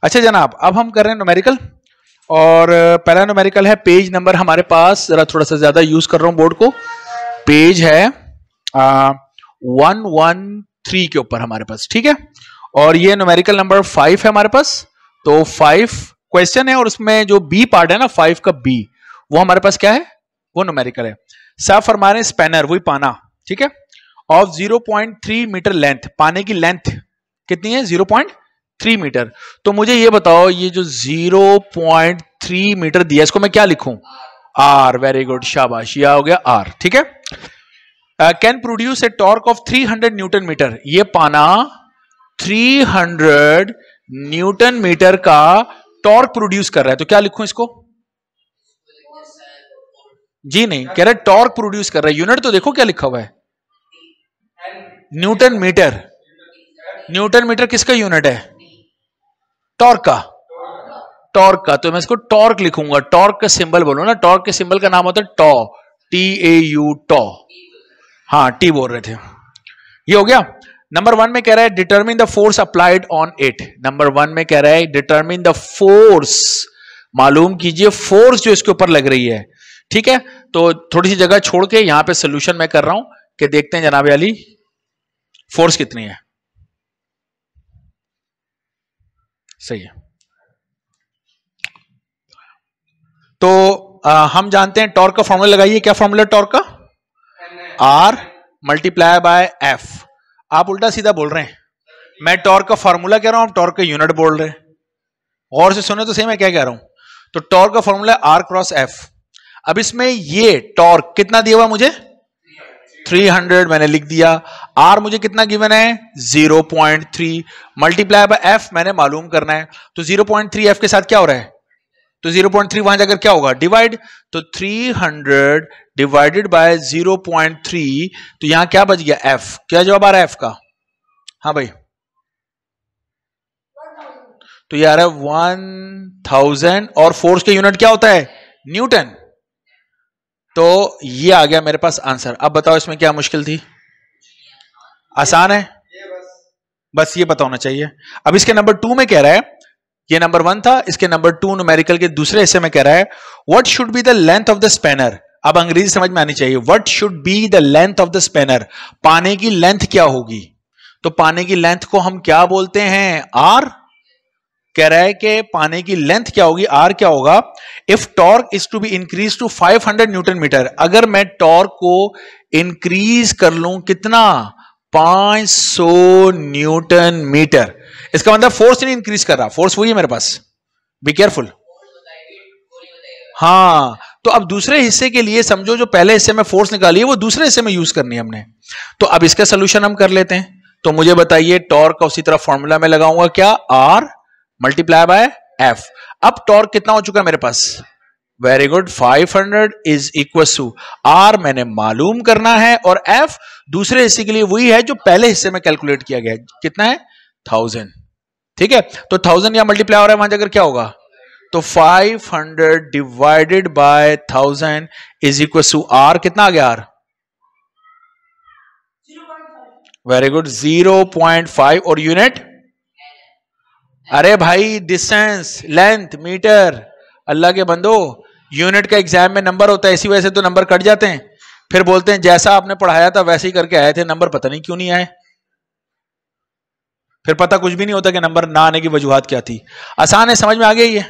अच्छा जनाब, अब हम कर रहे हैं न्यूमेरिकल, और पहला न्यूमेरिकल है, पेज नंबर हमारे पास, जरा थोड़ा सा ज्यादा यूज कर रहा हूं बोर्ड को, पेज है 113 के ऊपर हमारे पास, ठीक है। और ये न्यूमेरिकल नंबर 5 है हमारे पास। तो 5 क्वेश्चन है, और उसमें जो बी पार्ट है ना, 5 का बी, वो हमारे पास क्या है, वो न्यूमेरिकल है। साहब फरमा रहे हैं स्पैनर, वही पाना, ठीक है, ऑफ 0.3 मीटर लेंथ, पाने की लेंथ कितनी है, 0.3 मीटर। तो मुझे ये बताओ, ये जो 0.3 मीटर दिया, इसको मैं क्या लिखूं, आर। वेरी गुड, शाबाश, ये हो गया आर, ठीक है। Can produce a torque of 300 newton metre, ये पाना 300 न्यूटन मीटर का टॉर्क प्रोड्यूस कर रहा है, तो क्या लिखूं इसको, जी नहीं, कह रहे टॉर्क प्रोड्यूस कर रहा है। यूनिट तो देखो क्या लिखा हुआ है, न्यूटन मीटर। न्यूटन मीटर किसका यूनिट है, टॉर्क का, टॉर्क का। तो मैं इसको टॉर्क लिखूंगा, टॉर्क का सिंबल बोलो ना, टॉर्क के सिंबल का नाम होता है टॉ, TAU, टॉ, हाँ टी बोल रहे थे। ये हो गया। नंबर 1 में कह रहा है determine the force applied on it. Number 1 में कह रहा है डिटरमिन द फोर्स, मालूम कीजिए फोर्स जो इसके ऊपर लग रही है, ठीक है। तो थोड़ी सी जगह छोड़ के यहां पे सोल्यूशन मैं कर रहा हूं कि देखते हैं जनाब अली फोर्स कितनी है। सही है। तो हम जानते हैं टॉर्क का फॉर्मूला लगाइए, क्या फॉर्मूला टॉर्क का, R मल्टीप्लाई बाय F। आप उल्टा सीधा बोल रहे हैं, मैं टॉर्क का फॉर्मूला कह रहा हूं, आप टॉर्क का यूनिट बोल रहे हैं। गौर से सुनो तो सही मैं क्या कह रहा हूं। तो टॉर्क का फॉर्मूला है R क्रॉस F। अब इसमें ये टॉर्क कितना दिया हुआ मुझे, 300 मैंने लिख दिया। R मुझे कितना गिवन है, 0.3 मल्टीप्लाई बाय F मैंने मालूम करना है। तो 0.3 F के साथ क्या हो रहा है, तो 0.3 वहां जाकर क्या होगा, डिवाइड। तो 300 डिवाइडेड बाय 0.3, तो यहां क्या बच गया, F। क्या जवाब आ रहा है F का, हाँ भाई, तो ये आ रहा है 1000, और फोर्स के यूनिट क्या होता है, न्यूटन। तो ये आ गया मेरे पास आंसर। अब बताओ इसमें क्या मुश्किल थी, आसान है, बस ये पता होना चाहिए। अब इसके नंबर 2 में कह रहा है, ये नंबर 1 था, इसके नंबर 2 न्यूमेरिकल के दूसरे हिस्से में कह रहा है what should be the length of the spanner. अब अंग्रेजी समझ में आनी चाहिए, what should be the length of the spanner, पाने की लेंथ क्या होगी। तो पाने की लेंथ को हम क्या बोलते हैं, आर। कह रहा है कि पाने की लेंथ क्या होगी, आर क्या होगा। If torque is to be increase to 500 newton metre, अगर मैं टॉर्क को इंक्रीज कर लूं कितना, 500 न्यूटन मीटर, इसका मतलब फोर्स नहीं इंक्रीज कर रहा, फोर्स वही है मेरे पास, बी केयरफुल। हाँ, तो अब दूसरे हिस्से के लिए समझो, जो पहले हिस्से में फोर्स निकाली है वो दूसरे हिस्से में यूज करनी है हमने। तो अब इसका सोल्यूशन हम कर लेते हैं। तो मुझे बताइए टॉर्क का उसी तरह फॉर्मूला में लगाऊंगा क्या, R मल्टीप्लाई बाय F। अब टॉर्क कितना हो चुका है मेरे पास, very good, 500 is equal to R मैंने मालूम करना है, और F दूसरे हिस्से के लिए वही है जो पहले हिस्से में कैलकुलेट किया गया है, कितना है, 1000, ठीक है। तो 1000 या मल्टीप्लाई हो रहा है, वहां जाकर क्या होगा, तो 500 divided by 1000 is equal to R, कितना आ गया R, वेरी गुड, 0.5, और यूनिट, अरे भाई डिस्टेंस, लेंथ, मीटर, अल्लाह के बंदो, यूनिट का एग्जाम में नंबर होता है, इसी वजह से तो नंबर कट जाते हैं, फिर बोलते हैं जैसा आपने पढ़ाया था वैसे ही करके आए थे, नंबर पता नहीं क्यों नहीं आए, फिर पता कुछ भी नहीं होता कि नंबर ना आने की वजूहात क्या थी। आसान है, समझ में आ गया ये।